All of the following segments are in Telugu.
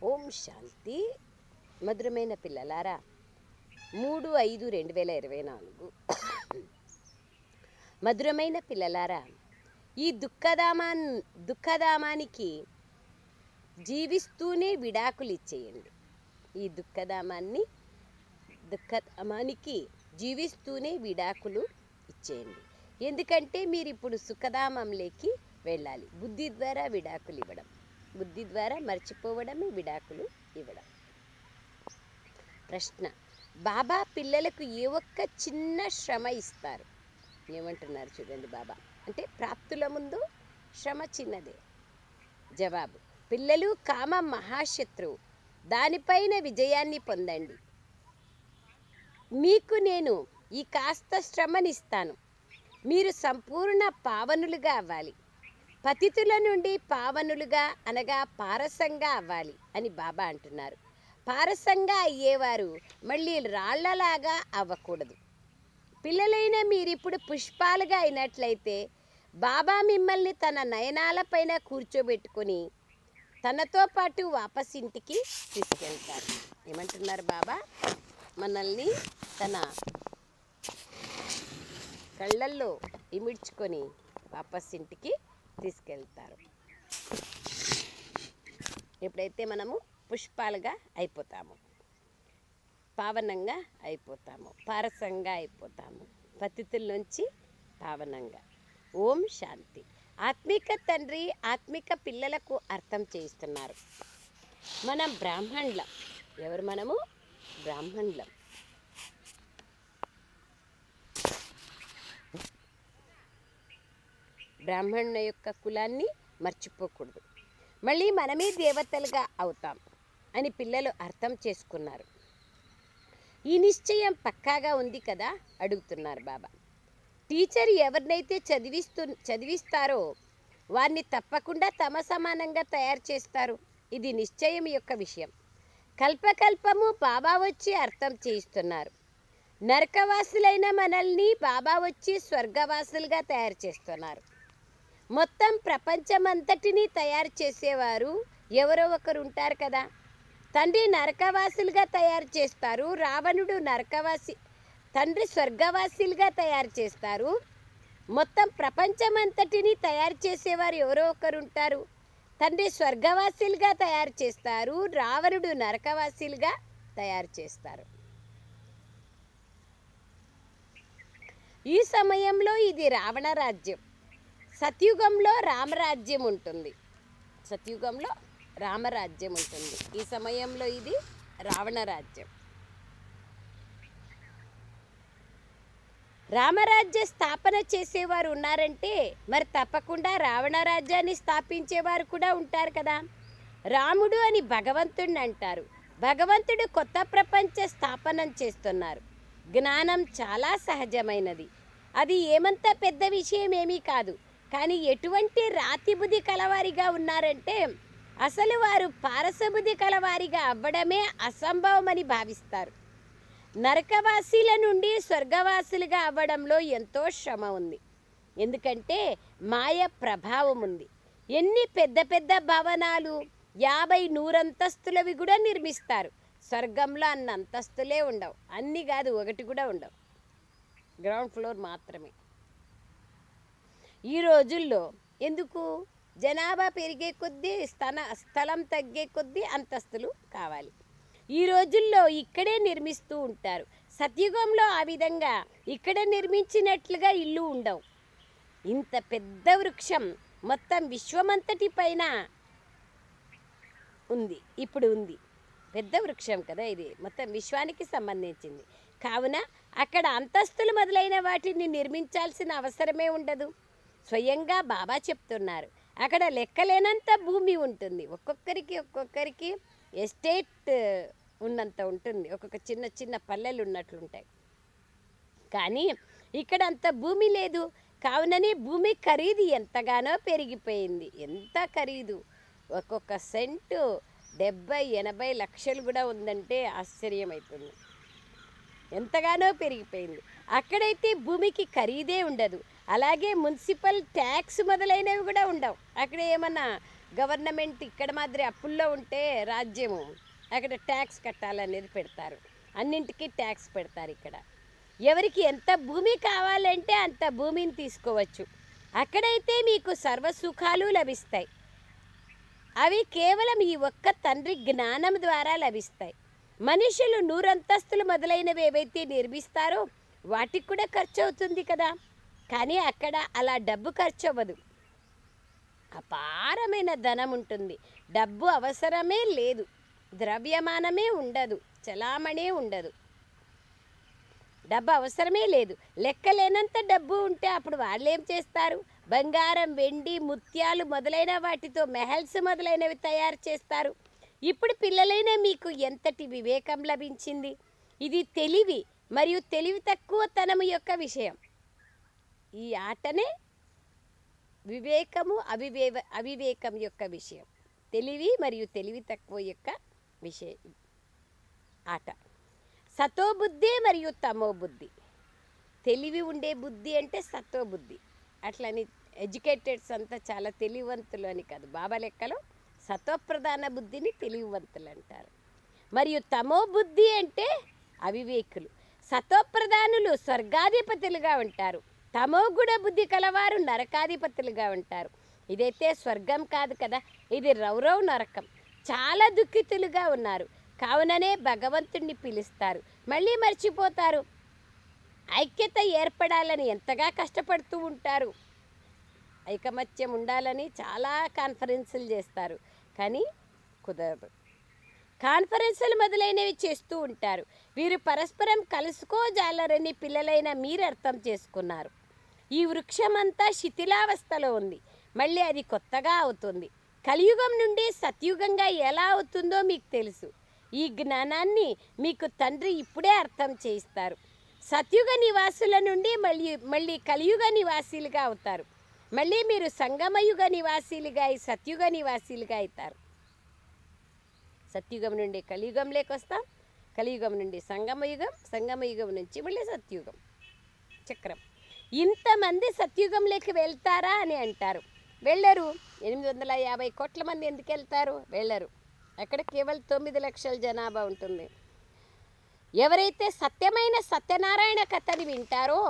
ఓం శాంతి. మధురమైన పిల్లలారా, 3/5/2024 మధురమైన పిల్లలారా, ఈ దుఃఖధామానికి జీవిస్తూనే విడాకులు ఇచ్చేయండి. ఈ దుఃఖధామానికి జీవిస్తూనే విడాకులు ఇచ్చేయండి. ఎందుకంటే మీరు ఇప్పుడు సుఖధామంలోకి వెళ్ళాలి. బుద్ధి ద్వారా విడాకులు ఇవ్వడం, బుద్ధి ద్వారా మర్చిపోవడమే విడాకులు ఇవ్వడం. ప్రశ్న: బాబా పిల్లలకు ఏ ఒక్క చిన్న శ్రమ ఇస్తారు? ఏమంటున్నారు చూడండి. బాబా అంటే ప్రాప్తుల ముందు శ్రమ చిన్నదే. జవాబు: పిల్లలు కామ మహాశత్రువు, దానిపైన విజయాన్ని పొందండి. మీకు నేను ఈ కాస్త శ్రమనిస్తాను. మీరు సంపూర్ణ పావనులుగా అవ్వాలి. పతితుల నుండి పావనులుగా అనగా పారసంగా అవ్వాలి అని బాబా అంటున్నారు. పారసంగా అయ్యేవారు మళ్ళీ రాళ్లలాగా అవ్వకూడదు. పిల్లలైన మీరిప్పుడు పుష్పాలుగా అయినట్లయితే బాబా మిమ్మల్ని తన నయనాలపైన కూర్చోబెట్టుకొని తనతో పాటు వాపస్ ఇంటికి తీసుకెళ్తారు. ఏమంటున్నారు బాబా? మనల్ని తన కళ్ళల్లో ఇమిడ్చుకొని వాపస్ ఇంటికి తీసుకెళ్తారు. ఎప్పుడైతే మనము పుష్పాలుగా అయిపోతాము, పావనంగా అయిపోతాము, పారసంగా అయిపోతాము, పతితుల నుంచి పావనంగా. ఓం శాంతి. ఆత్మిక తండ్రి ఆత్మిక పిల్లలకు అర్థం చేయిస్తున్నారు. మనం బ్రాహ్మణులం. ఎవరు మనము? బ్రాహ్మణులం. బ్రాహ్మణుల యొక్క కులాన్ని మర్చిపోకూడదు. మళ్ళీ మనమే దేవతలుగా అవుతాం అని పిల్లలు అర్థం చేసుకున్నారు. ఈ నిశ్చయం పక్కాగా ఉంది కదా? అడుగుతున్నారు బాబా. టీచర్ ఎవరినైతే చదివిస్తారో వారిని తప్పకుండా తమ సమానంగా తయారు చేస్తారు. ఇది నిశ్చయం యొక్క విషయం. కల్పకల్పము బాబా వచ్చి అర్థం చేయిస్తున్నారు. నరకవాసులైన మనల్ని బాబా వచ్చి స్వర్గవాసులుగా తయారు చేస్తున్నారు. మొత్తం ప్రపంచమంతటినీ తయారు చేసేవారు ఎవరో ఒకరు ఉంటారు కదా. తండ్రి నరకవాసులుగా తయారు చేస్తారు, రావణుడు నరకవాసి, తండ్రి స్వర్గవాసులుగా తయారు చేస్తారు. మొత్తం ప్రపంచమంతటినీ తయారు చేసేవారు ఎవరో ఒకరు ఉంటారు. తండ్రి స్వర్గవాసులుగా తయారు చేస్తారు, రావణుడు నరకవాసులుగా తయారు చేస్తారు. ఈ సమయంలో ఇది రావణ రాజ్యం. సత్యుగంలో రామరాజ్యం ఉంటుంది. సత్యుగంలో రామరాజ్యం ఉంటుంది. ఈ సమయంలో ఇది రావణ రాజ్యం. రామరాజ్య స్థాపన చేసేవారు ఉన్నారంటే మరి తప్పకుండా రావణ రాజ్యాన్ని స్థాపించేవారు కూడా ఉంటారు కదా. రాముడు అని భగవంతుడిని అంటారు. భగవంతుడు కొత్త ప్రపంచ స్థాపనం చేస్తున్నారు. జ్ఞానం చాలా సహజమైనది. అది ఏమంత పెద్ద విషయం ఏమీ కాదు. కానీ ఎటువంటి రాతి బుద్ధి కలవారిగా ఉన్నారంటే అసలు వారు పారసబుద్ధి కలవారిగా అవ్వడమే అసంభవమని భావిస్తారు. నరకవాసీల నుండి స్వర్గవాసులుగా అవ్వడంలో ఎంతో శ్రమ ఉంది. ఎందుకంటే మాయ ప్రభావం ఉంది. ఎన్ని పెద్ద పెద్ద భవనాలు 50-100 అంతస్తులవి కూడా నిర్మిస్తారు. స్వర్గంలో అన్న అంతస్తులే ఉండవు. అన్నీ కాదు, ఒకటి కూడా ఉండవు. గ్రౌండ్ ఫ్లోర్ మాత్రమే. ఈ రోజుల్లో ఎందుకు? జనాభా పెరిగే కొద్దీ స్థలం తగ్గే కొద్దీ అంతస్తులు కావాలి. ఈ రోజుల్లో ఇక్కడే నిర్మిస్తూ ఉంటారు. సత్యుగంలో ఆ విధంగా ఇక్కడ నిర్మించినట్లుగా ఇల్లు ఉండవు. ఇంత పెద్ద వృక్షం మొత్తం విశ్వమంతటి పైన ఉంది. ఇప్పుడు ఉంది. పెద్ద వృక్షం కదా ఇది, మొత్తం విశ్వానికి సంబంధించింది. కావున అక్కడ అంతస్తులు మొదలైన వాటిని నిర్మించాల్సిన అవసరమే ఉండదు. స్వయంగా బాబా చెప్తున్నారు, అక్కడ లెక్కలేనంత భూమి ఉంటుంది. ఒక్కొక్కరికి ఎస్టేట్ ఉన్నంత ఉంటుంది. ఒక్కొక్క చిన్న చిన్న పల్లెలు ఉన్నట్లుంటాయి. కానీ ఇక్కడ అంత భూమి లేదు. కావుననే భూమి ఖరీదు ఎంతగానో పెరిగిపోయింది. ఎంత ఖరీదు! ఒక్కొక్క సెంటు 70-80 లక్షలు కూడా ఉందంటే ఆశ్చర్యమవుతుంది. ఎంతగానో పెరిగిపోయింది. అక్కడైతే భూమికి ఖరీదే ఉండదు. అలాగే మున్సిపల్ ట్యాక్స్ మొదలైనవి కూడా ఉండవు. అక్కడ ఏమన్నా గవర్నమెంట్ ఇక్కడ మాదిరి అప్పుల్లో ఉంటే రాజ్యము అక్కడ ట్యాక్స్ కట్టాలనేది పెడతారు. అన్నింటికీ ట్యాక్స్ పెడతారు. ఇక్కడ ఎవరికి ఎంత భూమి కావాలంటే అంత భూమిని తీసుకోవచ్చు. అక్కడైతే మీకు సర్వసుఖాలు లభిస్తాయి. అవి కేవలం ఈ ఒక్క తండ్రి జ్ఞానం ద్వారా లభిస్తాయి. మనుషులు 100 అంతస్తులు మొదలైనవి ఏవైతే నిర్మిస్తారో వాటికి కూడా ఖర్చు అవుతుంది కదా. కానీ అక్కడ అలా డబ్బు ఖర్చు అవ్వదు. అపారమైన ధనం ఉంటుంది. డబ్బు అవసరమే లేదు. ద్రవ్యమానమే ఉండదు. చలామణే ఉండదు. డబ్బు అవసరమే లేదు. లెక్కలేనంత డబ్బు ఉంటే అప్పుడు వాళ్ళు ఏం చేస్తారు? బంగారం, వెండి, ముత్యాలు మొదలైన వాటితో మెహల్స్ మొదలైనవి తయారు చేస్తారు. ఇప్పుడు పిల్లలైన మీకు ఎంతటి వివేకం లభించింది. ఇది తెలివి మరియు తెలివి తక్కువతనము యొక్క విషయం. ఈ ఆటనే వివేకము అవివేకం యొక్క విషయం. తెలివి మరియు తెలివి తక్కువ యొక్క విషయం ఆట. సతోబుద్ధి మరియు తమోబుద్ధి. తెలివి ఉండే బుద్ధి అంటే సతోబుద్ధి. అట్లని ఎడ్యుకేటెడ్స్ అంతా చాలా తెలివివంతులు అని కాదు. బాబా లెక్కలో సతోప్రధాన బుద్ధిని తెలివివంతులు అంటారు. మరియు తమోబుద్ధి అంటే అవివేకులు. సతోప్రధానులు స్వర్గాధిపతులుగా ఉంటారు. తమోగుణ బుద్ధి కలవారు నరకాధిపతులుగా ఉంటారు. ఇదైతే స్వర్గం కాదు కదా, ఇది రౌరవ్ నరకం. చాలా దుఃఖితులుగా ఉన్నారు. కావుననే భగవంతుణ్ణి పిలుస్తారు, మళ్ళీ మర్చిపోతారు. ఐక్యత ఏర్పడాలని ఎంతగా కష్టపడుతూ ఉంటారు. ఐకమత్యం ఉండాలని చాలా కాన్ఫరెన్సులు చేస్తారు, కానీ కుదరదు. కాన్ఫరెన్సులు మొదలైనవి చేస్తూ ఉంటారు. వీరు పరస్పరం కలుసుకోజాలరని పిల్లలైన మీరు అర్థం చేసుకున్నారు. ఈ వృక్షమంతా శిథిలావస్థలో ఉంది. మళ్ళీ అది కొత్తగా అవుతుంది. కలియుగం నుండి సత్యుగంగా ఎలా అవుతుందో మీకు తెలుసు. ఈ జ్ఞానాన్ని మీకు తండ్రి ఇప్పుడే అర్థం చేయిస్తారు. సత్యుగ నివాసుల నుండి మళ్ళీ కలియుగ నివాసీలుగా అవుతారు. మళ్ళీ మీరు సంగమయుగ నివాసీలుగా సత్యుగ నివాసీలుగా అవుతారు. సత్యుగం నుండి కలియుగంలోకి వస్తాం, కలియుగం నుండి సంగమయుగం, సంగమయుగం నుంచి మళ్ళీ సత్యుగం చక్రం. ఇంతమంది సత్యుగంలోకి వెళ్తారా అని అంటారు. వెళ్ళరు. 850 కోట్ల మంది ఎందుకు వెళ్తారు? వెళ్ళరు. అక్కడ కేవలం 9 లక్షల జనాభా ఉంటుంది. ఎవరైతే సత్యమైన సత్యనారాయణ కథని వింటారో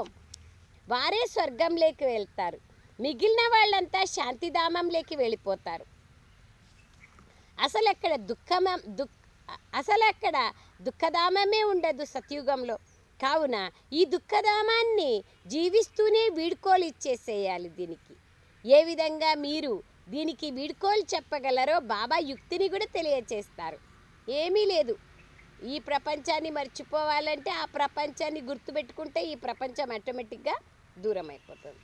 వారే స్వర్గంలోకి వెళ్తారు. మిగిలిన వాళ్ళంతా శాంతిధామంలోకి వెళ్ళిపోతారు. అసలు అక్కడ దుఃఖధామమే ఉండదు సత్యుగంలో. కావున ఈ దుఃఖధామాన్ని జీవిస్తూనే వీడ్కోలు ఇచ్చేసేయాలి. దీనికి ఏ విధంగా మీరు దీనికి వీడ్కోలు చెప్పగలరో బాబా యుక్తిని కూడా తెలియచేస్తారు. ఏమీ లేదు. ఈ ప్రపంచాన్ని మర్చిపోవాలంటే ఆ ప్రపంచాన్ని గుర్తుపెట్టుకుంటే ఈ ప్రపంచం ఆటోమేటిక్గా దూరం అయిపోతుంది.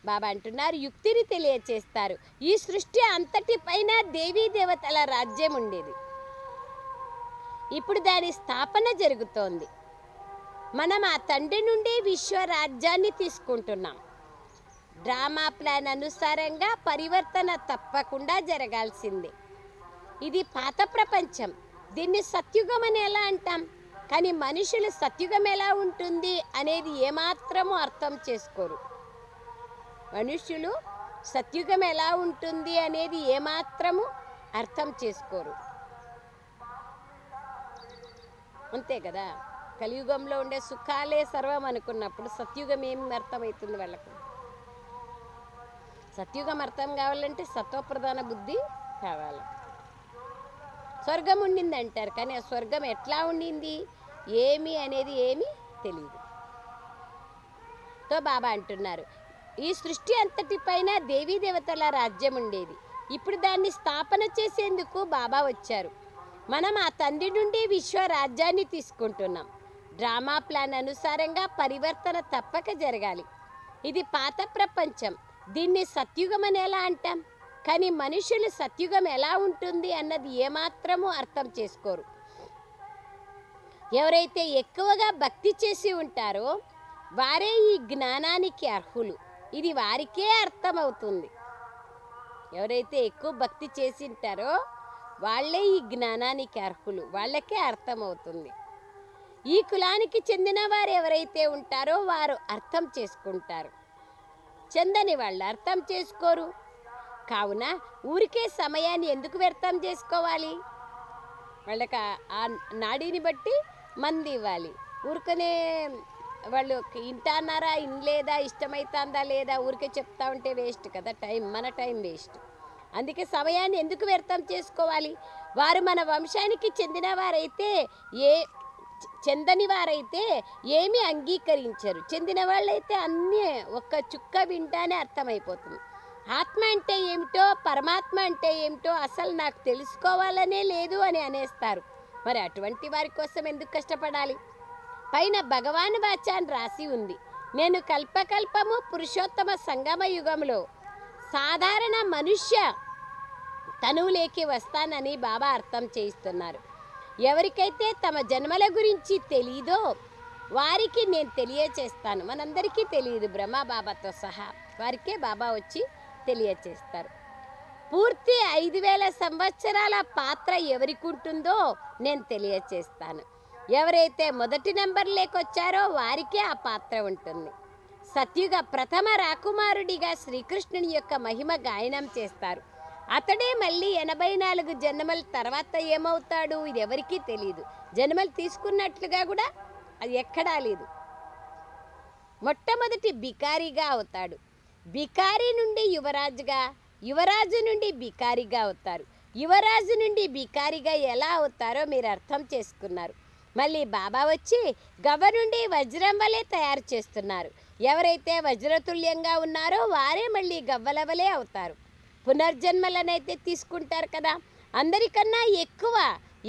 బాబా అంటున్నారు యుక్తిని తెలియచేస్తారు. ఈ సృష్టి అంతటిపైన దేవీ దేవతల రాజ్యం ఉండేది. ఇప్పుడు దాని స్థాపన జరుగుతోంది. మనం ఆ తండ్రి నుండి విశ్వరాజ్యాన్ని తీసుకుంటున్నాం. డ్రామా ప్లాన్ అనుసారంగా పరివర్తన తప్పకుండా జరగాల్సిందే. ఇది పాత ప్రపంచం. దీన్ని సత్యుగం అని ఎలా అంటాం? కానీ మనుషులు సత్యుగం ఎలా ఉంటుంది అనేది ఏమాత్రమూ అర్థం చేసుకోరు. మనుషులు సత్యుగం ఎలా ఉంటుంది అనేది ఏమాత్రము అర్థం చేసుకోరు. అంతే కదా. కలియుగంలో ఉండే సుఖాలే సర్వం అనుకున్నప్పుడు సత్యుగం ఏం అర్థమవుతుంది వాళ్ళకు? సత్యుగం అర్థం కావాలంటే సత్వప్రధాన బుద్ధి కావాలి. స్వర్గం ఉండింది అంటారు, కానీ ఆ స్వర్గం ఎట్లా ఉండింది ఏమి అనేది ఏమీ తెలియదు. తో బాబా అంటున్నారు ఈ సృష్టి అంతటిపైన దేవీ దేవతల రాజ్యం ఉండేది. ఇప్పుడు దాన్ని స్థాపన చేసేందుకు బాబా వచ్చారు. మనం ఆ తండ్రి నుండి విశ్వరాజ్యాన్ని తీసుకుంటున్నాం. డ్రామా ప్లాన్ అనుసారంగా పరివర్తన తప్పక జరగాలి. ఇది పాత ప్రపంచం. దీన్ని సత్యుగం అని ఎలా అంటాం? కానీ మనుషులు సత్యుగం ఎలా ఉంటుంది అన్నది ఏమాత్రమూ అర్థం చేసుకోరు. ఎవరైతే ఎక్కువగా భక్తి చేసి ఉంటారో వారే ఈ జ్ఞానానికి అర్హులు. ఇది వారికే అర్థమవుతుంది. ఎవరైతే ఎక్కువ భక్తి చేసి ఉంటారో వాళ్ళే ఈ జ్ఞానానికి అర్హులు, వాళ్ళకే అర్థమవుతుంది. ఈ కులానికి చెందిన వారు ఎవరైతే ఉంటారో వారు అర్థం చేసుకుంటారు. చెందని వాళ్ళు అర్థం చేసుకోరు. కావున ఊరికే సమయాన్ని ఎందుకు వ్యర్థం చేసుకోవాలి? వాళ్ళకి ఆ నాడీని బట్టి మంది ఇవ్వాలి. ఊరికనే వాళ్ళు ఇంటన్నారా ఇనలేదా, ఇష్టమవుతుందా లేదా ఊరికే చెప్తా ఉంటే వేస్ట్ కదా, మన టైం వేస్ట్. అందుకే సమయాన్ని ఎందుకు వ్యర్థం చేసుకోవాలి? వారు మన వంశానికి చెందిన వారైతే చెందని వారైతే ఏమీ అంగీకరించరు. చెందిన వాళ్ళైతే అన్నీ ఒక్క చుక్క వింటానే అర్థమైపోతుంది. ఆత్మ అంటే ఏమిటో, పరమాత్మ అంటే ఏమిటో అసలు నాకు తెలుసుకోవాలనే లేదు అని అనేస్తారు. మరి అటువంటి వారి కోసం ఎందుకు కష్టపడాలి? పైన భగవాన్ వాచాన్ రాసి ఉంది, నేను కల్పకల్పము పురుషోత్తమ సంగమ యుగంలో సాధారణ మనుష్య తనువులేకి వస్తానని బాబా అర్థం చేయిస్తున్నారు. ఎవరికైతే తమ జన్మల గురించి తెలీదో వారికి నేను తెలియచేస్తాను. మనందరికీ తెలియదు, బ్రహ్మ బాబాతో సహా వారికే బాబా వచ్చి తెలియచేస్తారు. పూర్తి 5000 సంవత్సరాల పాత్ర ఎవరికి ఉంటుందో నేను తెలియచేస్తాను. ఎవరైతే మొదటి నెంబర్ లేకొచ్చారో వారికే ఆ పాత్ర ఉంటుంది. సత్యుగ ప్రథమ రాకుమారుడిగా శ్రీకృష్ణుని యొక్క మహిమ గాయనం చేస్తారు. అతడే మళ్ళీ 84 జన్మల తర్వాత ఏమవుతాడు ఇది ఎవరికీ తెలియదు. జన్మలు తీసుకున్నట్లుగా కూడా అది ఎక్కడా లేదు. మొట్టమొదటి బికారిగా అవుతాడు. బికారి నుండి యువరాజుగా, యువరాజు నుండి బికారిగా అవుతారు. యువరాజు నుండి బికారిగా ఎలా అవుతారో మీరు అర్థం చేసుకున్నారు. మళ్ళీ బాబా వచ్చి గవ్వ నుండి వజ్రం వలె తయారు చేస్తున్నారు. ఎవరైతే వజ్రతుల్యంగా ఉన్నారో వారే మళ్ళీ గవ్వల వలె అవుతారు. పునర్జన్మలనైతే తీసుకుంటారు కదా, అందరికన్నా ఎక్కువ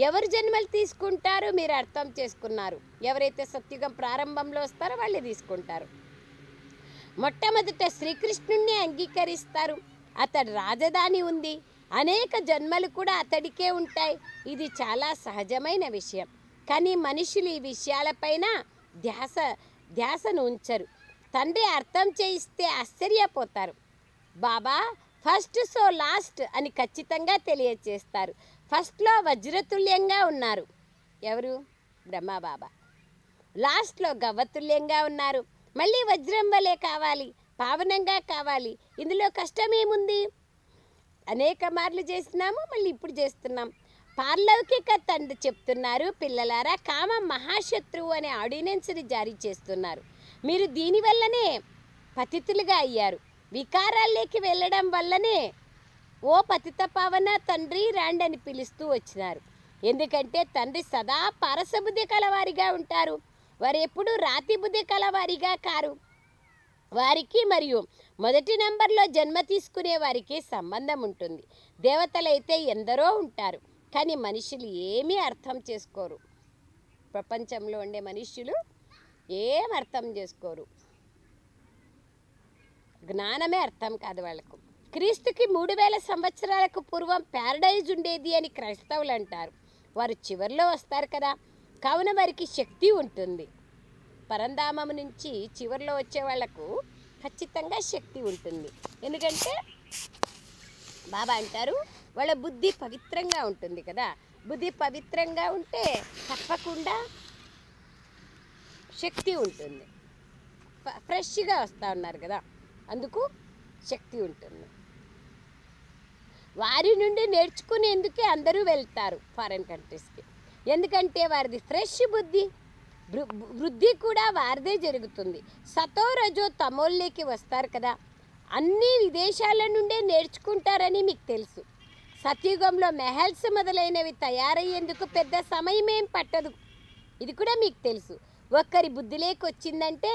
ఎవరు జన్మలు తీసుకుంటారు మీరు అర్థం చేసుకున్నారు. ఎవరైతే సత్యుగం ప్రారంభంలో వస్తారో వాళ్ళే తీసుకుంటారు. మొట్టమొదట శ్రీకృష్ణుణ్ణి అంగీకరిస్తారు. అతడు రాజధాని ఉంది, అనేక జన్మలు కూడా అతడికే ఉంటాయి. ఇది చాలా సహజమైన విషయం. కానీ మనుషులు ఈ విషయాలపైన ధ్యాసను ఉంచరు. తండ్రి అర్థం చేయిస్తే ఆశ్చర్యపోతారు. బాబా ఫస్ట్ సో లాస్ట్ అని ఖచ్చితంగా తెలియచేస్తారు. ఫస్ట్లో వజ్రతుల్యంగా ఉన్నారు ఎవరు? బ్రహ్మబాబా. లాస్ట్లో గవ్వతుల్యంగా ఉన్నారు. మళ్ళీ వజ్రం వలె కావాలి, పావనంగా కావాలి. ఇందులో కష్టమేముంది? అనేక మార్లు చేసినాము, మళ్ళీ ఇప్పుడు చేస్తున్నాం. పార్లౌకిక తండ్రి చెప్తున్నారు, పిల్లలారా కామం మహాశత్రువు అనే ఆర్డినెన్స్ని జారీ చేస్తున్నారు. మీరు దీనివల్లనే పతితులుగా అయ్యారు. వికారాల్లోకి వెళ్ళడం వల్లనే ఓ పతిత పావన తండ్రి రాండి అని పిలుస్తూ వచ్చినారు. ఎందుకంటే తండ్రి సదా పారసబుద్ధి కలవారిగా ఉంటారు. వారు ఎప్పుడు రాతి బుద్ధి కలవారిగా కారు. వారికి మరియు మొదటి నంబర్లో జన్మ తీసుకునే వారికి సంబంధం ఉంటుంది. దేవతలైతే ఎందరో ఉంటారు, కానీ మనుషులు ఏమీ అర్థం చేసుకోరు. ప్రపంచంలో ఉండే మనుష్యులు ఏం అర్థం చేసుకోరు. జ్ఞానమే అర్థం కాదు వాళ్ళకు. క్రీస్తుకి 3000 సంవత్సరాలకు పూర్వం ప్యారడైజ్ ఉండేది అని క్రైస్తవులు అంటారు. వారు చివరిలో వస్తారు కదా, కావున వారికి శక్తి ఉంటుంది. పరంధామం నుంచి చివరిలో వచ్చే వాళ్లకు ఖచ్చితంగా శక్తి ఉంటుంది. ఎందుకంటే బాబా అంటారు వాళ్ళ బుద్ధి పవిత్రంగా ఉంటుంది కదా. బుద్ధి పవిత్రంగా ఉంటే తప్పకుండా శక్తి ఉంటుంది. ఫ్రెష్గా వస్తూ ఉన్నారు కదా, అందుకు శక్తి ఉంటుంది. వారి నుండి నేర్చుకునేందుకే అందరూ వెళ్తారు ఫారెన్ కంట్రీస్కి. ఎందుకంటే వారిది ఫ్రెష్ బుద్ధి. వృద్ధి కూడా వారిదే జరుగుతుంది. సతో రజో తమోల్లోకి వస్తారు కదా, అన్ని విదేశాల నుండే నేర్చుకుంటారని మీకు తెలుసు. సత్యుగంలో మెహల్స్ మొదలైనవి తయారయ్యేందుకు పెద్ద సమయమేం పట్టదు. ఇది కూడా మీకు తెలుసు. ఒక్కరి బుద్ధిలోకి వచ్చిందంటే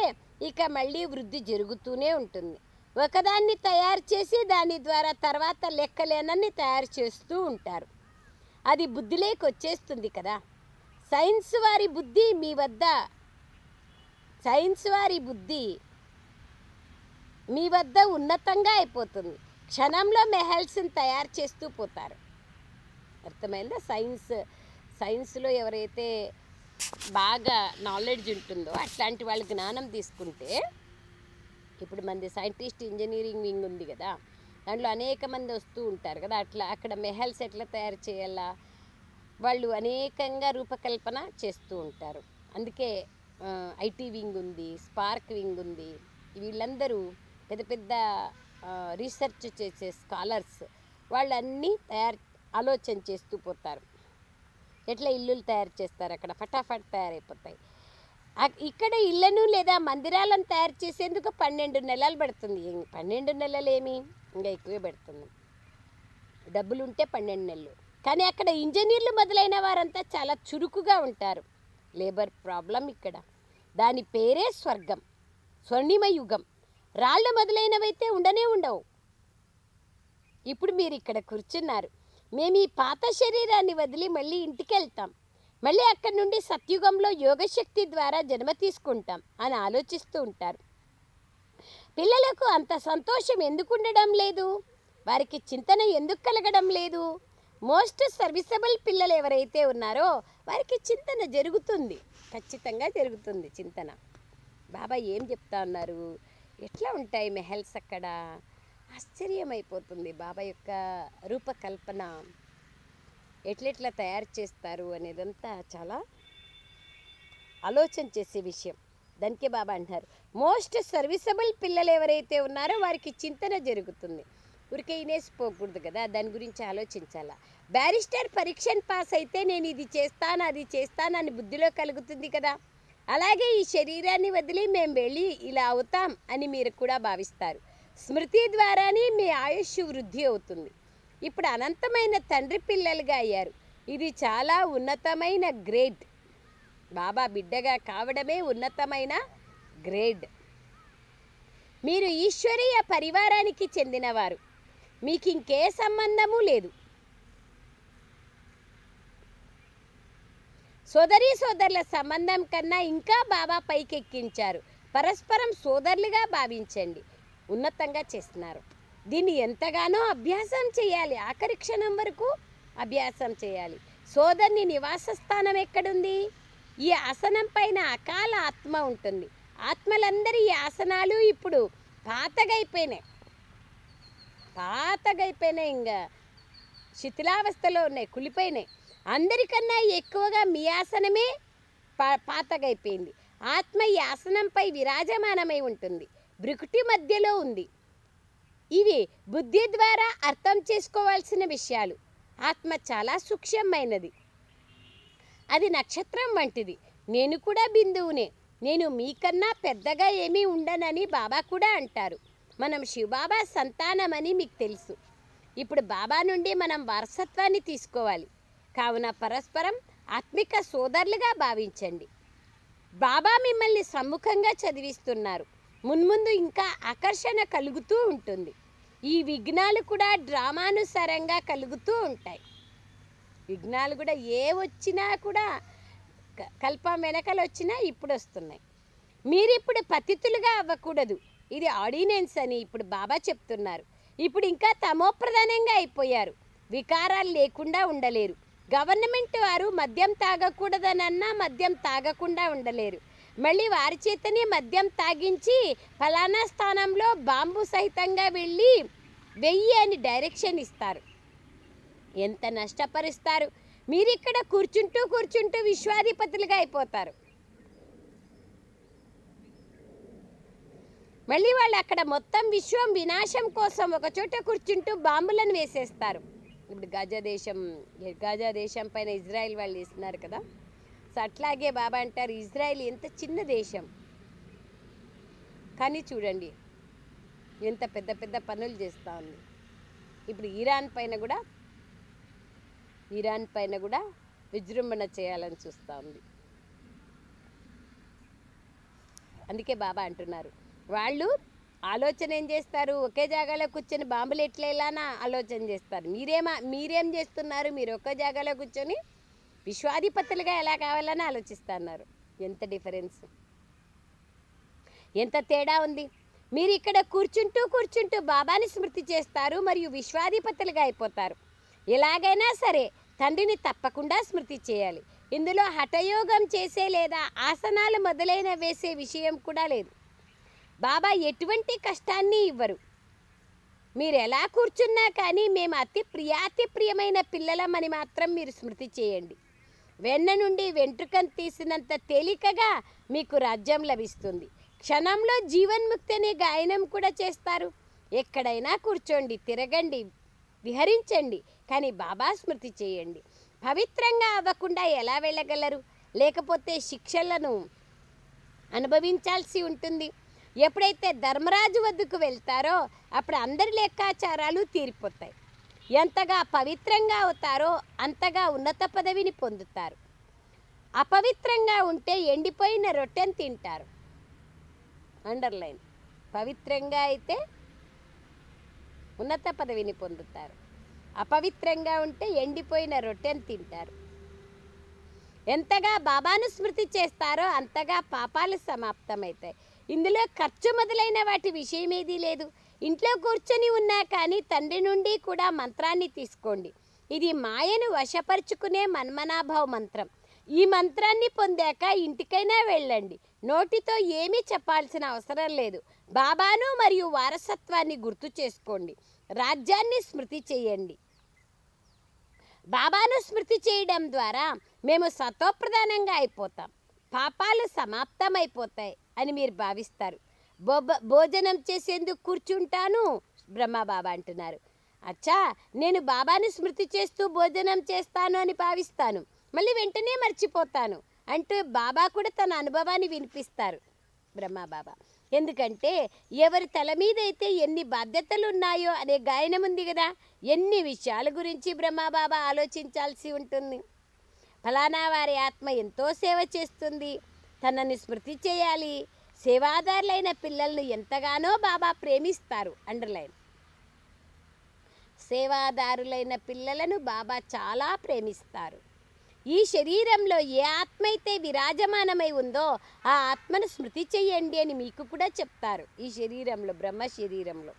ఇక మళ్ళీ వృద్ధి జరుగుతూనే ఉంటుంది. ఒకదాన్ని తయారు చేసి దాని ద్వారా తర్వాత లెక్కలేనన్ని తయారు చేస్తూ ఉంటారు. అది బుద్ధిలోకి వచ్చేస్తుంది కదా. సైన్స్ వారి బుద్ధి మీ వద్ద ఉన్నతంగా అయిపోతుంది. క్షణంలో మెహల్స్ని తయారు చేస్తూ పోతారు. అర్థమైందా? సైన్స్లో ఎవరైతే బాగా నాలెడ్జ్ ఉంటుందో అట్లాంటి వాళ్ళ జ్ఞానం తీసుకుంటే, ఇప్పుడు మంది సైంటిస్ట్ ఇంజనీరింగ్ వింగ్ ఉంది కదా, దాంట్లో అనేక మంది వస్తూ ఉంటారు కదా. అక్కడ మెహల్స్ ఎట్లా తయారు చేయాలా వాళ్ళు అనేకంగా రూపకల్పన చేస్తూ ఉంటారు. అందుకే ఐటీ వింగ్ ఉంది, స్పార్క్ వింగ్ ఉంది. వీళ్ళందరూ పెద్ద పెద్ద రీసెర్చ్ చేసే స్కాలర్స్ వాళ్ళన్నీ ఆలోచన చేస్తూ పోతారు. ఎట్లా ఇల్లులు తయారు చేస్తారు, అక్కడ ఫటాఫట్ తయారైపోతాయి. ఇక్కడ ఇళ్లను లేదా మందిరాలను తయారు చేసేందుకు 12 నెలలు పడుతుంది. 12 నెలలు ఏమి, ఇంకా ఎక్కువే పడుతుంది. డబ్బులు ఉంటే 12 నెలలు. కానీ అక్కడ ఇంజనీర్లు మొదలైన వారంతా చాలా చురుకుగా ఉంటారు. లేబర్ ప్రాబ్లం ఇక్కడ. దాని పేరే స్వర్గం, స్వర్ణిమ యుగం. రాళ్ళు మొదలైనవైతే ఉండనే ఉండవు. ఇప్పుడు మీరు ఇక్కడ కూర్చున్నారు. మేము ఈ పాత శరీరాన్ని వదిలి మళ్ళీ ఇంటికి వెళ్తాం, మళ్ళీ అక్కడి నుండి సత్యుగంలో యోగశక్తి ద్వారా జన్మ తీసుకుంటాం అని ఆలోచిస్తూ ఉంటారు. పిల్లలకు అంత సంతోషం ఎందుకు ఉండడం లేదు? వారికి చింతన ఎందుకు కలగడం లేదు? మోస్ట్ సర్వీసబుల్ పిల్లలు ఎవరైతే ఉన్నారో వారికి చింతన జరుగుతుంది, ఖచ్చితంగా జరుగుతుంది చింతన. బాబా ఏం చెప్తా ఉన్నారు, ఎట్లా ఉంటాయి మెహల్స్ అక్కడ? ఆశ్చర్యమైపోతుంది బాబా యొక్క రూపకల్పన, ఎట్లెట్లా తయారు చేస్తారు అనేదంతా చాలా ఆలోచన చేసే విషయం. దానికే బాబా అంటారు మోస్ట్ సర్వీసబుల్ పిల్లలు ఎవరైతే ఉన్నారో వారికి చింతన జరుగుతుంది. ఊరికే ఇనేసిపోకూడదు కదా, దాని గురించి ఆలోచించాలా. బ్యారిస్టర్ పరీక్షను పాస్ అయితే నేను ఇది చేస్తాను అది చేస్తాను అని బుద్ధిలో కలుగుతుంది కదా. అలాగే ఈ శరీరాన్ని వదిలి మేము వెళ్ళి ఇలా అవుతాం అని మీరు కూడా భావిస్తారు. స్మృతి ద్వారానే మీ ఆయుష్ వృద్ధి అవుతుంది. ఇప్పుడు అనంతమైన తండ్రి పిల్లలుగా అయ్యారు. ఇది చాలా ఉన్నతమైన గ్రేడ్. బాబా బిడ్డగా కావడమే ఉన్నతమైన గ్రేడ్. మీరు ఈశ్వరీయ పరివారానికి చెందినవారు, మీకు ఇంకే సంబంధము లేదు. సోదరీ సోదరుల సంబంధం కన్నా ఇంకా బాబా పైకెక్కించారు. పరస్పరం సోదరులుగా భావించండి. ఉన్నతంగా చేస్తున్నారు. దీన్ని ఎంతగానో అభ్యాసం చేయాలి, ఆఖరి క్షణం వరకు అభ్యాసం చేయాలి. సోదరుని నివాస స్థానం ఎక్కడుంది? ఈ ఆసనం పైన అకాల ఆత్మ ఉంటుంది. ఆత్మలందరి ఈ ఆసనాలు ఇప్పుడు పాతగైపోయినాయి, ఇంకా శిథిలావస్థలో ఉన్నాయి, కులిపోయినాయి. అందరికన్నా ఎక్కువగా మీ ఆసనమే పాతగైపోయింది. ఆత్మ ఈ ఆసనంపై విరాజమానమై ఉంటుంది, భృకుటి మధ్యలో ఉంది. ఇవి బుద్ధి ద్వారా అర్థం చేసుకోవాల్సిన విషయాలు. ఆత్మ చాలా సూక్ష్మమైనది, అది నక్షత్రం వంటిది. నేను కూడా బిందువునే, నేను మీకన్నా పెద్దగా ఏమీ ఉండనని బాబా కూడా అంటారు. మనం శివబాబా సంతానమని మీకు తెలుసు. ఇప్పుడు బాబా నుండి మనం వారసత్వాన్ని తీసుకోవాలి. కావున పరస్పరం ఆత్మిక సోదరులుగా భావించండి. బాబా మిమ్మల్ని సమ్ముఖంగా చదివిస్తున్నారు. మున్ముందు ఇంకా ఆకర్షణ కలుగుతూ ఉంటుంది. ఈ విఘ్నాలు కూడా డ్రామానుసారంగా కలుగుతూ ఉంటాయి. విఘ్నాలు కూడా ఏ వచ్చినా కూడా కల్పం వెనకలు వచ్చినా ఇప్పుడు వస్తున్నాయి. మీరిప్పుడు పతితులుగా అవ్వకూడదు, ఇది ఆర్డినెన్స్ అని ఇప్పుడు బాబా చెప్తున్నారు. ఇప్పుడు ఇంకా తమోప్రధానంగా అయిపోయారు, వికారాలు లేకుండా ఉండలేరు. గవర్నమెంట్ వారు మద్యం తాగకూడదనన్నా మద్యం తాగకుండా ఉండలేరు. మళ్ళీ వారి చేతనే మద్యం తాగించి ఫలానా స్థానంలో బాంబు సహితంగా వెళ్ళి 1000 అని డైరెక్షన్ ఇస్తారు. ఎంత నష్టపరుస్తారు. మీరు ఇక్కడ కూర్చుంటూ విశ్వాధిపతులుగా అయిపోతారు. మళ్ళీ వాళ్ళు అక్కడ మొత్తం విశ్వం వినాశం కోసం ఒక చోట కూర్చుంటూ బాంబులను వేసేస్తారు. ఇప్పుడు గాజా దేశం పైన ఇజ్రాయెల్ వాళ్ళు వేస్తున్నారు కదా. సో అట్లాగే బాబా అంటారు ఇజ్రాయెల్ ఎంత చిన్న దేశం, కానీ చూడండి ఎంత పెద్ద పెద్ద పనులు చేస్తూ ఉంది. ఇప్పుడు ఇరాన్ పైన కూడా విజృంభణ చేయాలని చూస్తూ ఉంది. అందుకే బాబా అంటున్నారు వాళ్ళు ఆలోచన ఏం చేస్తారు, ఒకే జాగాలో కూర్చొని బాంబులు ఎట్లేలానా ఆలోచన చేస్తారు. మీరేం చేస్తున్నారు, మీరు ఒకే జాగాలో కూర్చొని విశ్వాధిపతులుగా ఎలా కావాలని ఆలోచిస్తున్నారు. ఎంత డిఫరెన్స్, ఎంత తేడా ఉంది. మీరు ఇక్కడ కూర్చుంటూ బాబాని స్మృతి చేస్తారు మరియు విశ్వాధిపతులుగా అయిపోతారు. ఎలాగైనా సరే తండ్రిని తప్పకుండా స్మృతి చేయాలి. ఇందులో హఠయోగం చేసే లేదా ఆసనాలు మొదలైన వేసే విషయం కూడా లేదు. బాబా ఎటువంటి కష్టాన్ని ఇవ్వరు. మీరు ఎలా కూర్చున్నా కానీ మేము అతి ప్రియమైన పిల్లలమని మాత్రం మీరు స్మృతి చేయండి. వెన్న నుండి వెంట్రుకను తీసినంత తేలికగా మీకు రాజ్యం లభిస్తుంది. క్షణంలో జీవన్ముక్తి అనే గాయనం కూడా చేస్తారు. ఎక్కడైనా కూర్చోండి, తిరగండి, విహరించండి, కానీ బాబా స్మృతి చేయండి. పవిత్రంగా అవ్వకుండా ఎలా వెళ్ళగలరు? లేకపోతే శిక్షలను అనుభవించాల్సి ఉంటుంది. ఎప్పుడైతే ధర్మరాజు వద్దకు వెళ్తారో అప్పుడు అందరి లెక్కాచారాలు తీరిపోతాయి. ఎంతగా పవిత్రంగా అవుతారో అంతగా ఉన్నత పదవిని పొందుతారు. అపవిత్రంగా ఉంటే ఎండిపోయిన రొట్టెను తింటారు. అండర్లైన్. పవిత్రంగా అయితే ఉన్నత పదవిని పొందుతారు, అపవిత్రంగా ఉంటే ఎండిపోయిన రొట్టెను తింటారు. ఎంతగా బాబాను స్మృతి చేస్తారో అంతగా పాపాలు సమాప్తమవుతాయి. ఇందులో ఖర్చు మొదలైన వాటి విషయం ఏదీ లేదు. ఇంట్లో కూర్చొని ఉన్నా కానీ తండ్రి నుండి కూడా మంత్రాన్ని తీసుకోండి. ఇది మాయను వశపరుచుకునే మన్మనాభావ మంత్రం. ఈ మంత్రాన్ని పొందాక ఇంటికైనా వెళ్ళండి. నోటితో ఏమీ చెప్పాల్సిన అవసరం లేదు. బాబాను మరియు వారసత్వాన్ని గుర్తు చేసుకోండి. రాజ్యాన్ని స్మృతి చేయండి. బాబాను స్మృతి చేయడం ద్వారా మేము సతోప్రధానంగా అయిపోతాం, పాపాలు సమాప్తమైపోతాయి అని మీరు భావిస్తారు. భోజనం చేసేందుకు కూర్చుంటాను బ్రహ్మబాబా అంటున్నారు. అచ్చా, నేను బాబాను స్మృతి చేస్తూ భోజనం చేస్తాను అని భావిస్తాను, మళ్ళీ వెంటనే మర్చిపోతాను అంటూ బాబా కూడా తన అనుభవాన్ని వినిపిస్తారు బ్రహ్మబాబా. ఎందుకంటే ఎవరి తల మీద అయితే ఎన్ని బాధ్యతలు ఉన్నాయో అనే గాయనం ఉంది కదా, ఎన్ని విషయాల గురించి బ్రహ్మబాబా ఆలోచించాల్సి ఉంటుంది. ఫలానా వారి ఆత్మ ఎంతో సేవ చేస్తుంది, తనని స్మృతి చేయాలి. సేవాదారులైన పిల్లలను ఎంతగానో బాబా ప్రేమిస్తారు. అండర్లైన్. సేవాదారులైన పిల్లలను బాబా చాలా ప్రేమిస్తారు. ఈ శరీరంలో ఏ ఆత్మ అయితే విరాజమానమై ఉందో ఆ ఆత్మను స్మృతి చెయ్యండి అని మీకు కూడా చెప్తారు. ఈ శరీరంలో, బ్రహ్మ శరీరంలో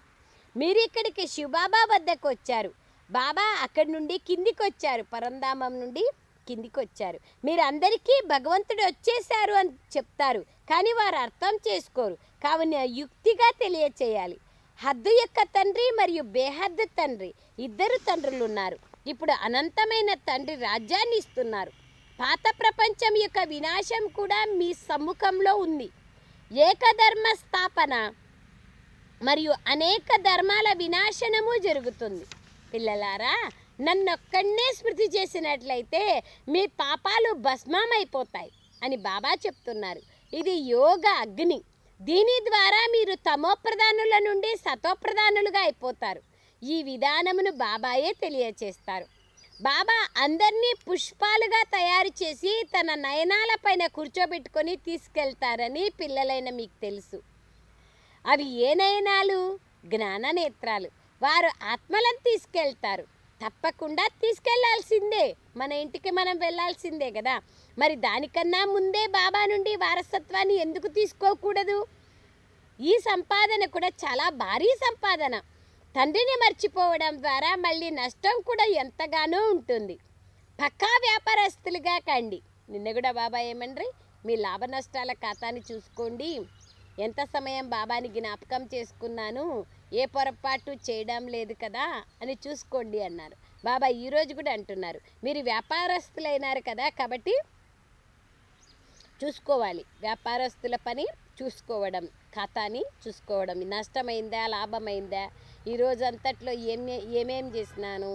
మీరు ఇక్కడికి శివబాబా వద్దకు వచ్చారు. బాబా అక్కడి నుండి కిందికి వచ్చారు, పరంధామం నుండి కిందికి వచ్చారు. మీరు అందరికీ భగవంతుడు వచ్చేశారు అని చెప్తారు, కానీ వారు అర్థం చేసుకోరు. కావున యుక్తిగా తెలియచేయాలి. హద్దు యొక్క తండ్రి మరియు బేహద్దు తండ్రి, ఇద్దరు తండ్రులు ఉన్నారు. ఇప్పుడు అనంతమైన తండ్రి రాజ్యాన్ని ఇస్తున్నారు. పాత ప్రపంచం యొక్క వినాశం కూడా మీ సమ్ముఖంలో ఉంది. ఏకధర్మ స్థాపన మరియు అనేక ధర్మాల వినాశనము జరుగుతుంది. పిల్లలారా, నన్నొక్కడనే స్మృతి చేసినట్లయితే మీ పాపాలు భస్మమైపోతాయి అని బాబా చెప్తున్నారు. ఇది యోగ అగ్ని. దీని ద్వారా మీరు తమోప్రధానుల నుండి సతోప్రధానులుగా అయిపోతారు. ఈ విధానమును బాబాయే తెలియచేస్తారు. బాబా అందరినీ పుష్పాలుగా తయారు చేసి తన నయనాల పైన కూర్చోబెట్టుకొని తీసుకెళ్తారని పిల్లలైన మీకు తెలుసు. అవి ఏ నయనాలు? జ్ఞాన నేత్రాలు. వారు ఆత్మలను తీసుకెళ్తారు. తప్పకుండా తీసుకెళ్లాల్సిందే, మన ఇంటికి మనం వెళ్ళాల్సిందే కదా. మరి దానికన్నా ముందే బాబా నుండి వారసత్వాన్ని ఎందుకు తీసుకోకూడదు? ఈ సంపాదన కూడా చాలా భారీ సంపాదన. తండ్రిని మర్చిపోవడం ద్వారా మళ్ళీ నష్టం కూడా ఎంతగానో ఉంటుంది. పక్కా వ్యాపారస్తులుగా కండి. నిన్న కూడా బాబా ఏమండ్రి, మీ లాభ నష్టాల ఖాతాని చూసుకోండి. ఎంత సమయం బాబాని జ్ఞాపకం చేసుకున్నాను, ఏ పొరపాటు చేయడం లేదు కదా అని చూసుకోండి అన్నారు. బాబా ఈరోజు కూడా అంటున్నారు, మీరు వ్యాపారస్తులైనారు కదా, కాబట్టి చూసుకోవాలి. వ్యాపారస్తుల పని చూసుకోవడం, ఖాతాని చూసుకోవడం. నష్టమైందా, లాభమైందా, ఈరోజు అంతట్లో ఏమేం చేసినాను,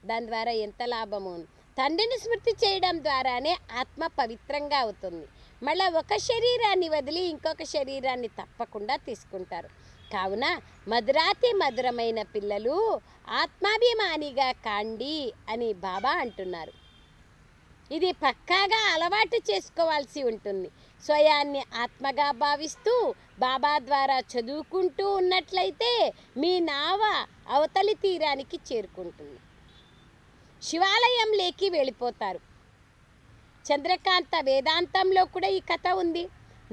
దాని ద్వారా ఎంత లాభము. తండ్రిని స్మృతి చేయడం ద్వారానే ఆత్మ పవిత్రంగా అవుతుంది. మళ్ళీ ఒక శరీరాన్ని వదిలి ఇంకొక శరీరాన్ని తప్పకుండా తీసుకుంటారు. కావున మధురాతి మధురమైన పిల్లలు ఆత్మాభిమానిగా కాండి అని బాబా అంటున్నారు. ఇది పక్కాగా అలవాటు చేసుకోవాల్సి ఉంటుంది. స్వయాన్ని ఆత్మగా భావిస్తూ బాబా ద్వారా చదువుకుంటూ ఉన్నట్లయితే మీ నావ అవతలి తీరానికి చేరుకుంటుంది. శివాలయంలోకి వెళ్ళిపోతారు. చంద్రకాంత వేదాంతంలో కూడా ఈ కథ ఉంది.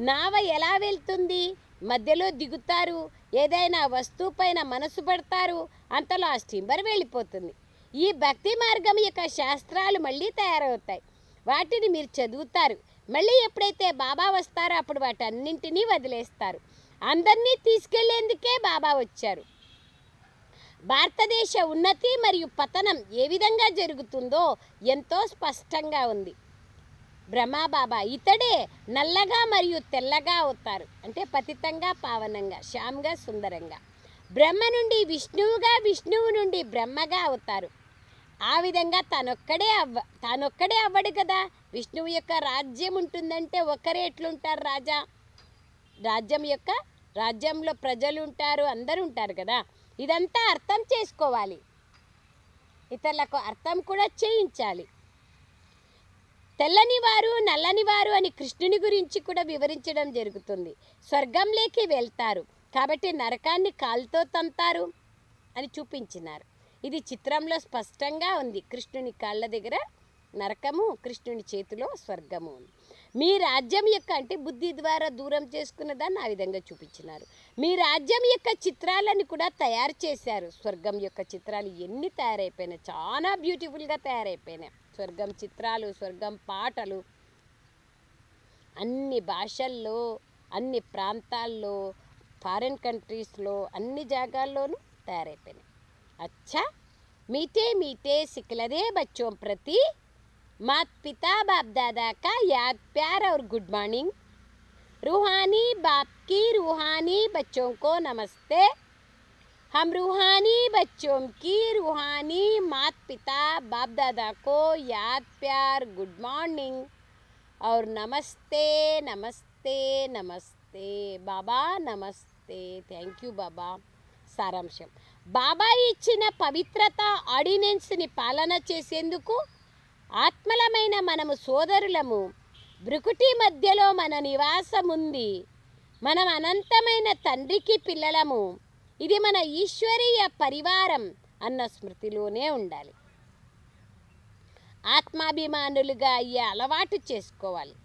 నావ ఎలా వెళ్తుంది? మధ్యలో దిగుతారు, ఏదైనా వస్తువు పైన మనసు పడతారు, అంతలో ఆ స్టీమర్ వెళ్ళిపోతుంది. ఈ భక్తి మార్గం యొక్క శాస్త్రాలు మళ్ళీ తయారవుతాయి. వాటిని మీరు చదువుతారు. మళ్ళీ ఎప్పుడైతే బాబా వస్తారో అప్పుడు వాటన్నింటినీ వదిలేస్తారు. అందరినీ తీసుకెళ్లేందుకే బాబా వచ్చారు. భారతదేశ ఉన్నతి మరియు పతనం ఏ విధంగా జరుగుతుందో ఎంతో స్పష్టంగా ఉంది. బ్రహ్మబాబా ఇతడే నల్లగా మరియు తెల్లగా అవుతారు, అంటే పతితంగా పావనంగా, శ్యామ్గా, సుందరంగా. బ్రహ్మ నుండి విష్ణువుగా, విష్ణువు నుండి బ్రహ్మగా అవుతారు. ఆ విధంగా తానొక్కడే అవ్వడు కదా. విష్ణువు యొక్క రాజ్యం ఉంటుందంటే ఒక్కరే ఎట్లుంటారు రాజా? రాజ్యంలో ప్రజలు ఉంటారు, అందరూ ఉంటారు కదా. ఇదంతా అర్థం చేసుకోవాలి, ఇతరులకు అర్థం కూడా చేయించాలి. తెల్లనివారు నల్లనివారు అని కృష్ణుని గురించి కూడా వివరించడం జరుగుతుంది. స్వర్గంలోకి వెళ్తారు కాబట్టి నరకాన్ని కాలుతో తంతారు అని చూపించినారు. ఇది చిత్రంలో స్పష్టంగా ఉంది. కృష్ణుని కాళ్ళ దగ్గర నరకము, కృష్ణుని చేతిలో స్వర్గము. మీ రాజ్యం యొక్క అంటే బుద్ధి ద్వారా దూరం చేసుకున్న దాన్ని ఆ విధంగా చూపించినారు. మీ రాజ్యం యొక్క చిత్రాలను కూడా తయారు చేశారు. స్వర్గం యొక్క చిత్రాలు ఎన్ని తయారైపోయినాయి, చాలా బ్యూటిఫుల్గా తయారైపోయినాయి. స్వర్గం చిత్రాలు, స్వర్గం పాటలు అన్ని భాషల్లో, అన్ని ప్రాంతాల్లో, ఫారిన్ కంట్రీస్లో, అన్ని జాగాల్లోనూ తయారైపోయినాయి. अच्छा मीठे मीठे सिकलरे बच्चों प्रति माता पिता बाप दादा का याद प्यार और गुड मॉर्निंग। रूहानी बाप की रूहानी बच्चों को नमस्ते। हम रूहानी बच्चों की रूहानी माता पिता बाप दादा को याद प्यार गुड मॉर्निंग और नमस्ते नमस्ते नमस्ते बाबा नमस्ते। थैंक यू बाबा। సారాంశం, బాబా ఇచ్చిన పవిత్రత ఆర్డినెన్స్ని పాలన చేసేందుకు ఆత్మలమైన మనము సోదరులము. బ్రుకుటి మధ్యలో మన నివాసం ఉంది. మనం అనంతమైన తండ్రికి పిల్లలము. ఇది మన ఈశ్వరీయ పరివారం అన్న స్మృతిలోనే ఉండాలి. ఆత్మాభిమానులుగా అయ్యే అలవాటు చేసుకోవాలి.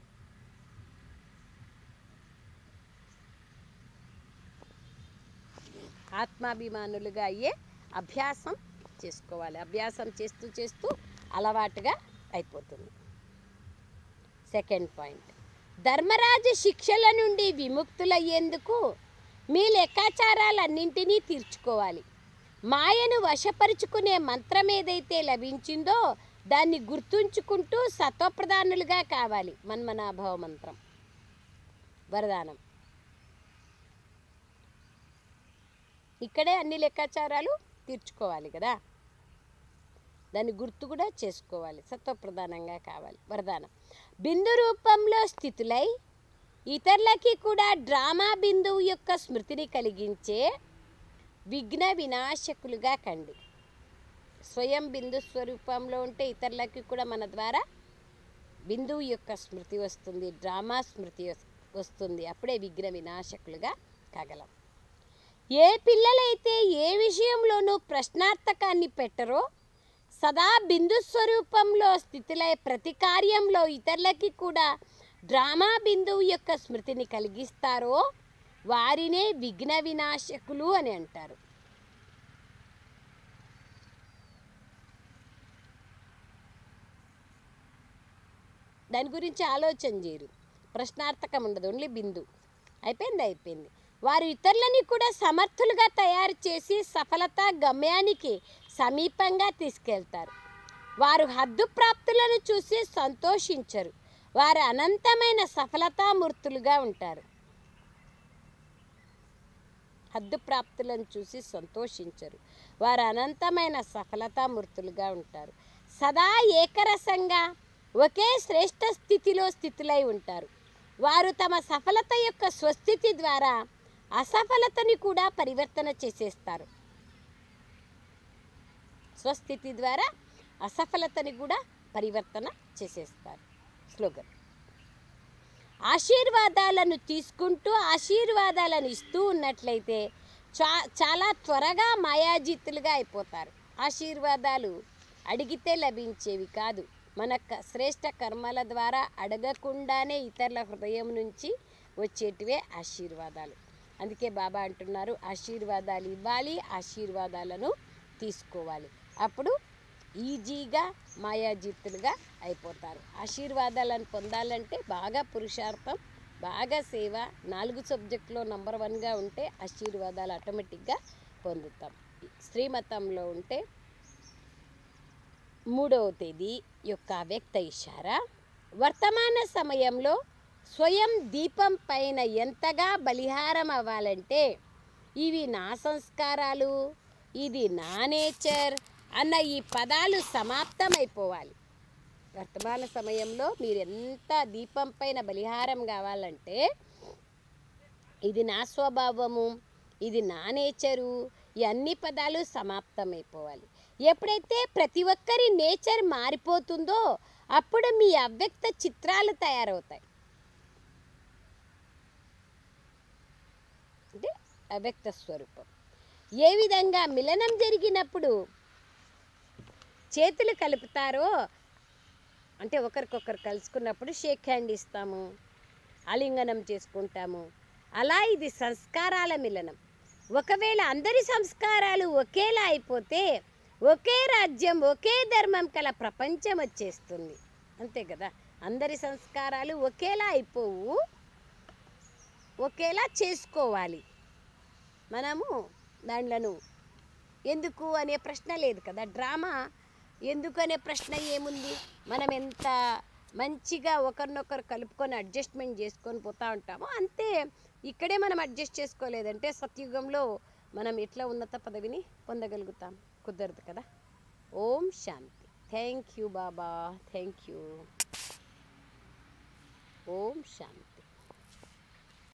ఆత్మాభిమానులుగా అయ్యే అభ్యాసం చేసుకోవాలి. అభ్యాసం చేస్తూ చేస్తూ అలవాటుగా అయిపోతుంది. సెకండ్ పాయింట్, ధర్మరాజు శిక్షల నుండి విముక్తులయ్యేందుకు మీ లెక్కాచారాలన్నింటినీ తీర్చుకోవాలి. మాయను వశపరుచుకునే మంత్రం ఏదైతే లభించిందో దాన్ని గుర్తుంచుకుంటూ సత్వప్రధానులుగా కావాలి. మన్మనాభవ మంత్రం వరదానం. ఇక్కడే అన్ని లెక్కాచారాలు తీర్చుకోవాలి కదా, దాన్ని గుర్తు కూడా చేసుకోవాలి. సత్వప్రధానంగా కావాలి. వరదానం, బిందు రూపంలో స్థితులై ఇతరులకి కూడా డ్రామా బిందువు యొక్క స్మృతిని కలిగించే విఘ్న వినాశకులుగా కండి. స్వయం బిందు స్వరూపంలో ఉంటే ఇతరులకి కూడా మన ద్వారా బిందువు యొక్క స్మృతి వస్తుంది, డ్రామా స్మృతి వస్తుంది. అప్పుడే విఘ్న వినాశకులుగా కాగలం. ఏ పిల్లలైతే ఏ విషయంలోనూ ప్రశ్నార్థకాన్ని పెట్టరో, సదా బిందు స్వరూపంలో స్థితులై ప్రతి కార్యంలో ఇతరులకి కూడా డ్రామా బిందువు యొక్క స్మృతిని కలిగిస్తారో వారినే విఘ్న వినాశకులు అని అంటారు. దాని గురించి ఆలోచన చేయరు. ప్రశ్నార్థకం ఉండదు, ఓన్లీ బిందు. అయిపోయింది. వారు ఇతరులని కూడా సమర్థులుగా తయారు చేసి సఫలత గమ్యానికి సమీపంగా తీసుకెళ్తారు. వారు హద్దు ప్రాప్తులను చూసి సంతోషించరు. వారు అనంతమైన సఫలతామూర్తులుగా ఉంటారు. హద్దు ప్రాప్తులను చూసి సంతోషించరు. వారు అనంతమైన సఫలతామూర్తులుగా ఉంటారు. సదా ఏకరసంగా ఒకే శ్రేష్ఠ స్థితిలో స్థితులై ఉంటారు. వారు తమ సఫలత యొక్క స్వస్థితి ద్వారా అసఫలతని కూడా పరివర్తన చేసేస్తారు. స్వస్థితి ద్వారా అసఫలతని కూడా పరివర్తన చేసేస్తారు. స్లోగన్, ఆశీర్వాదాలను తీసుకుంటూ ఆశీర్వాదాలను ఇస్తూ ఉన్నట్లయితే చాలా త్వరగా మాయాజీతులుగా అయిపోతారు. ఆశీర్వాదాలు అడిగితే లభించేవి కాదు, మన శ్రేష్ఠ కర్మల ద్వారా అడగకుండానే ఇతరుల హృదయం నుంచి వచ్చేటివే ఆశీర్వాదాలు. అందుకే బాబా అంటున్నారు, ఆశీర్వాదాలు ఇవ్వాలి, ఆశీర్వాదాలను తీసుకోవాలి. అప్పుడు ఈజీగా మాయాజీతులుగా అయిపోతారు. ఆశీర్వాదాలను పొందాలంటే బాగా పురుషార్థం, బాగా సేవ, 4 సబ్జెక్టులో నంబర్ 1గా ఉంటే ఆశీర్వాదాలు ఆటోమేటిక్గా పొందుతాం. శ్రీమతంలో ఉంటే 3వ తేదీ యొక్క వ్యక్త ఇషారా, వర్తమాన సమయంలో స్వయం దీపం పైన ఎంతగా బలిహారం అవ్వాలంటే ఇవి నా సంస్కారాలు, ఇది నా నేచర్ అన్న ఈ పదాలు సమాప్తమైపోవాలి. వర్తమాన సమయంలో మీరు ఎంత దీపం పైన బలిహారం కావాలంటే ఇది నా స్వభావము, ఇది నా నేచరు, ఈ అన్ని పదాలు సమాప్తమైపోవాలి. ఎప్పుడైతే ప్రతి ఒక్కరి నేచర్ మారిపోతుందో అప్పుడు మీ అవ్యక్త చిత్రాలు తయారవుతాయి. అంటే అవ్యక్త స్వరూపం. ఏ విధంగా మిలనం జరిగినప్పుడు చేతులు కలుపుతారో, అంటే ఒకరికొకరు కలుసుకున్నప్పుడు షేక్ హ్యాండ్ ఇస్తాము, ఆలింగనం చేసుకుంటాము. అలా ఇది సంస్కారాల మిలనం. ఒకవేళ అందరి సంస్కారాలు ఒకేలా అయిపోతే ఒకే రాజ్యం, ఒకే ధర్మం కల ప్రపంచం వచ్చేస్తుంది. అంతే కదా, అందరి సంస్కారాలు ఒకేలా అయిపోవు, ఒకేలా చేసుకోవాలి. మనము దాంట్లను ఎందుకు అనే ప్రశ్న లేదు కదా. డ్రామా ఎందుకు అనే ప్రశ్న ఏముంది? మనం ఎంత మంచిగా ఒకరినొకరు కలుపుకొని అడ్జస్ట్మెంట్ చేసుకొని పోతూ ఉంటామో అంతే. ఇక్కడే మనం అడ్జస్ట్ చేసుకోలేదంటే సత్యుగంలో మనం ఎట్లా ఉన్నత పదవిని పొందగలుగుతాం? కుదరదు కదా. ఓం శాంతి. Thank you Baba, thank you. ఓం శాంతి.